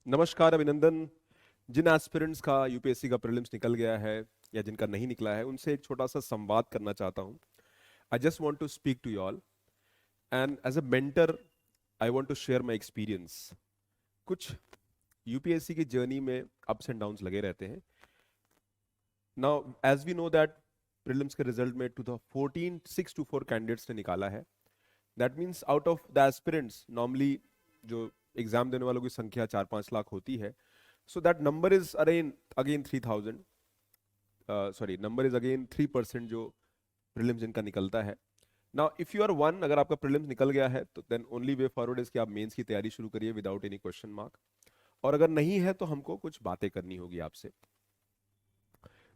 नमस्कार, अभिनंदन। जिन एस्पिरेंट्स का यूपीएससी का प्रीलिम्स निकल गया है या जिनका नहीं निकला है, उनसे एक छोटा सा संवाद करना चाहता हूं। I just want to speak to you all and as a mentor I want to share my experience. कुछ यूपीएससी की जर्नी में अप्स एंड डाउन्स लगे रहते हैं। Now as we know that prelims के रिजल्ट में 2014 6-4 कैंडिडेट्स ने निकाला है। That means out of the aspirants, normally जो एग्जाम देने वालों की संख्या 4-5 लाख होती है, so that number is again 3000, sorry, number is again 3% जो प्रीलिम्स जिनका निकलता है। Now if you are one, अगर आपका प्रीलिम्स निकल गया है तो then only way forward is कि आप मेंस की तैयारी शुरू करिए विदाउट एनी क्वेश्चन मार्क। और अगर नहीं है तो हमको कुछ बातें करनी होगी आपसे।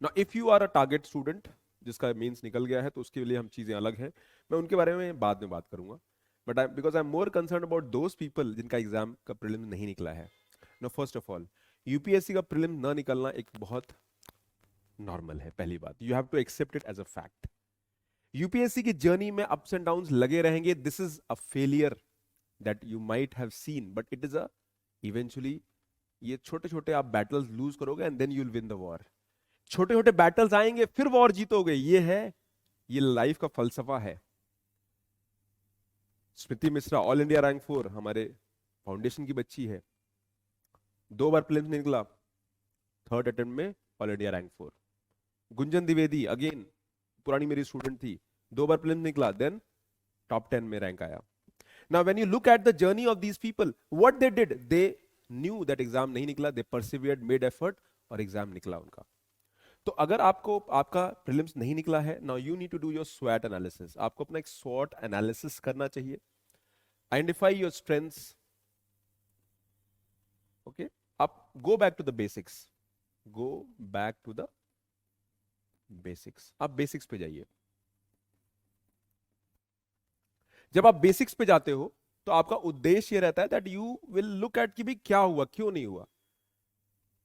Now if you are a target student जिसका मेंस निकल गया है, तो उसके लिए हम चीजें अलग हैं, मैं उनके बारे में बाद में बात करूंगा। But I because I am more concern about those people जिनका एग्जाम का प्रीलिम्स नहीं निकला है। No, first of all, UPSC का प्रीलिम ना निकलना एक बहुत नॉर्मल है। पहली बात, you have to accept it as a fact. UPSC की जर्नी में अप्स एंड डाउन्स लगे रहेंगे। This is a failure that you might have seen, but it is a eventually, ये छोटे छोटे आप बैटल्स लूज करोगे and then you will win the war. छोटे छोटे बैटल्स आएंगे, फिर वॉर जीतोगे। ये लाइफ का फलसफा है। स्मृति मिश्रा, ऑल इंडिया रैंक 4, हमारे फाउंडेशन की बच्ची है। 2 बार प्रीलिम्स निकला, थर्ड अटेम्प्ट में all India rank 4। Gunjan Dwivedi, again पुरानी मेरी स्टूडेंट थी, 2 बार प्रीलिम्स निकला, देन टॉप 10 में रैंक आया। Now when you look at the journey of these people, what they did, they knew that exam नहीं निकला, दे परसिवियर्ड, मेड एफर्ट, और एग्जाम निकला उनका। तो अगर आपको आपका प्रीलिम्स नहीं निकला है, now you need to do your स्वॉट एनालिसिस। आपको अपना एक स्वॉट एनालिसिस करना चाहिए। Identify your strengths. ओके, आप go back to the basics, go back to the basics. आप बेसिक्स पे जाइए। जब आप बेसिक्स पे जाते हो तो आपका उद्देश्य ये रहता है that you will look at कि भाई क्या हुआ, क्यों नहीं हुआ।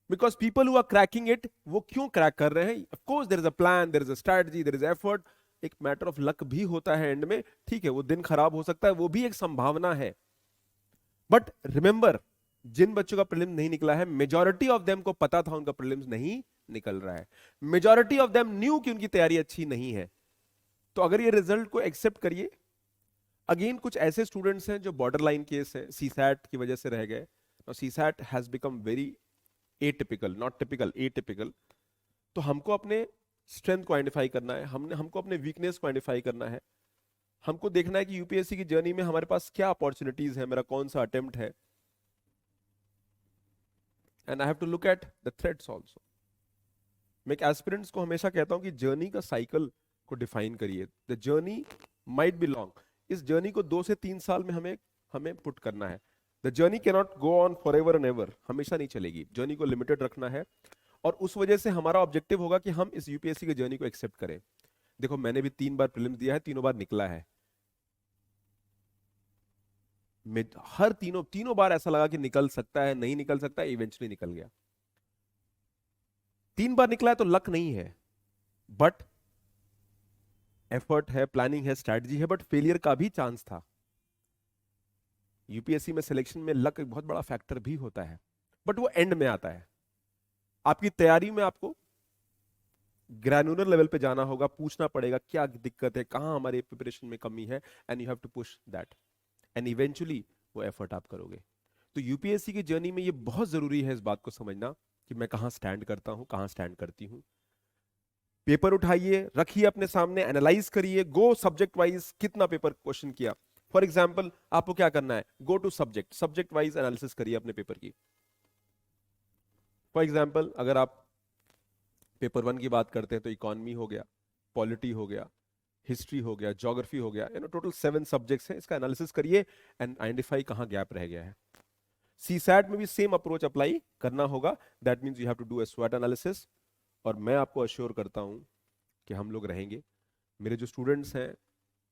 Because people who are cracking it, वो क्यों क्रैक कर रहे हैं? Of course there is a plan, there is a strategy, there is effort. एक मैटर ऑफ लक भी होता है एंड में, ठीक है, वो दिन खराब हो सकता है, वो भी एक संभावना है। बट रिमेंबर, जिन बच्चों का प्रीलिम्स नहीं निकला है, मेजॉरिटी ऑफ देम को पता था उनका प्रीलिम्स नहीं निकल रहा है। मेजॉरिटी ऑफ देम न्यू कि उनकी तैयारी अच्छी नहीं है। तो अगर ये रिजल्ट को एक्सेप्ट करिए। अगेन कुछ ऐसे स्टूडेंट्स हैं जो बॉर्डर लाइन केस है, सीसैट की वजह से रह गए। CSAT has become very atypical, not typical, atypical. तो हमको अपने स्ट्रेंथ को आइडेंटिफाई करना है, हमको अपने वीकनेस को आइडेंटिफाई करना है। हमको देखना है कि यूपीएससी की जर्नी में हमारे पास क्या अपॉर्चुनिटीज है, मेरा कौन सा अटेम्प्ट है, and I have to look at the threats also. मैं एक एस्पिरेंट्स को हमेशा कहता हूं कि जर्नी का साइकिल को डिफाइन करिए। The journey might be long. इस जर्नी को 2 से 3 साल में हमें हमें पुट करना है। The journey can not go on for ever and ever, हमेशा नहीं चलेगी। जर्नी को लिमिटेड रखना है, और उस वजह से हमारा ऑब्जेक्टिव होगा कि हम इस यूपीएससी की जर्नी को एक्सेप्ट करें। देखो, मैंने भी 3 बार प्रीलिम्स दिया है, तीनों बार निकला है। हर तीनों तीनों बार ऐसा लगा कि निकल सकता है, नहीं निकल सकता, इवेंचुअली निकल गया। 3 बार निकला है तो लक नहीं है, बट एफर्ट है, प्लानिंग है, स्ट्रैटेजी है। बट फेलियर का भी चांस था। यूपीएससी में सिलेक्शन में लक एक बहुत बड़ा फैक्टर भी होता है, बट वो एंड में आता है। आपकी तैयारी में आपको ग्रैनुलर लेवल पे जाना होगा, पूछना पड़ेगा क्या दिक्कत है, कहां हमारे प्रिपरेशन में कमी है, and you have to push that, and eventually वो एफर्ट आप करोगे। तो यूपीएससी की जर्नी में ये बहुत जरूरी है इस बात को समझना कि मैं कहां स्टैंड करता हूं, कहां स्टैंड करती हूं। पेपर उठाइए, रखिए अपने सामने, एनालाइज करिए, गो सब्जेक्ट वाइज कितना पेपर क्वेश्चन किया। फॉर एग्जाम्पल, आपको क्या करना है, go to subject, subject wise analysis करिए अपने पेपर की। फॉर एग्जाम्पल, अगर आप पेपर 1 की बात करते हैं तो इकोनॉमी हो गया, पॉलिटी हो गया, हिस्ट्री हो गया, ज्योग्राफी हो गया, टोटल 7 सब्जेक्ट्स हैं। इसका एनालिसिस करिए एंड आइडेंटिफाई कहां गैप रह गया है। सीसैट में भी सेम अप्रोच अप्लाई करना होगा। That means you have to do a स्वॉट एनालिसिस। और मैं आपको अश्योर करता हूं कि हम लोग रहेंगे। मेरे जो स्टूडेंट्स हैं,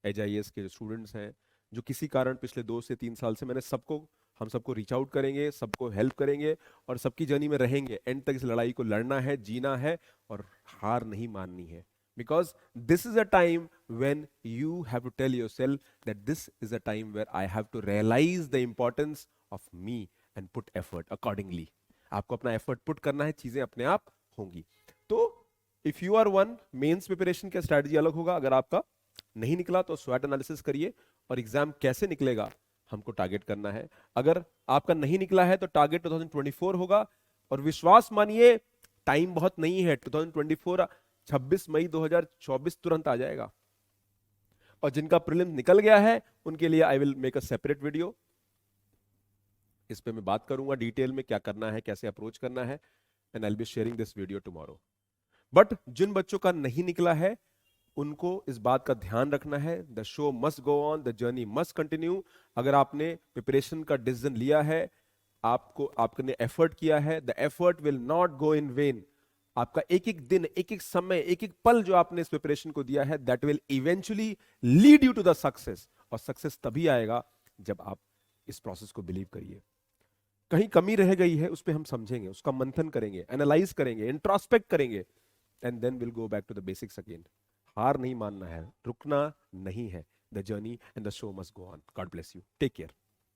एचआईएस के जो स्टूडेंट्स हैं, जो किसी कारण पिछले 2 से 3 साल से, मैंने सबको, हम सबको रीच आउट करेंगे, सबको हेल्प करेंगे, और सबकी जर्नी में रहेंगे। एंड तक इस लड़ाई को लड़ना है, जीना है, और हार नहीं माननी है। Because this is a time when you have to tell yourself that this is a time where I have to realize the importance of me and put effort accordingly. आपको अपना एफर्ट पुट करना है, चीजें अपने आप होंगी। तो if you are one, mains preparation का स्ट्रैटेजी अलग होगा। अगर आपका नहीं निकला तो स्वॉट एनालिसिस करिए, और एग्जाम कैसे निकलेगा हमको टारगेट करना है। अगर आपका नहीं निकला है तो टारगेट 2024 होगा, और विश्वास मानिए टाइम बहुत नहीं है। 2024 26 मई 2024 तुरंत आ जाएगा। और जिनका प्रीलिम्स निकल गया है उनके लिए I will make a separate video, इस पे मैं बात करूंगा डिटेल में क्या करना है, कैसे अप्रोच करना है, and I will be sharing this video tomorrow. But जिन बच्चों का नहीं निकला है उनको इस बात का ध्यान रखना है, the show must go on, the journey must continue. अगर आपने प्रिपरेशन का डिसीजन लिया है, आपने एफर्ट किया है, the effort will not go in when. आपका एक एक दिन, एक एक समय, एक एक पल जो आपने इस प्रिपरेशन को दिया है, that will eventually lead you to the success. और सक्सेस तभी आएगा जब आप इस प्रोसेस को बिलीव करिए। कहीं कमी रह गई है उस पर हम समझेंगे, उसका मंथन करेंगे, एनालाइज करेंगे, इंट्रोस्पेक्ट करेंगे, and then will go back to the basics again. हार नहीं मानना है, रुकना नहीं है। The journey and the show must go on. God bless you, take care.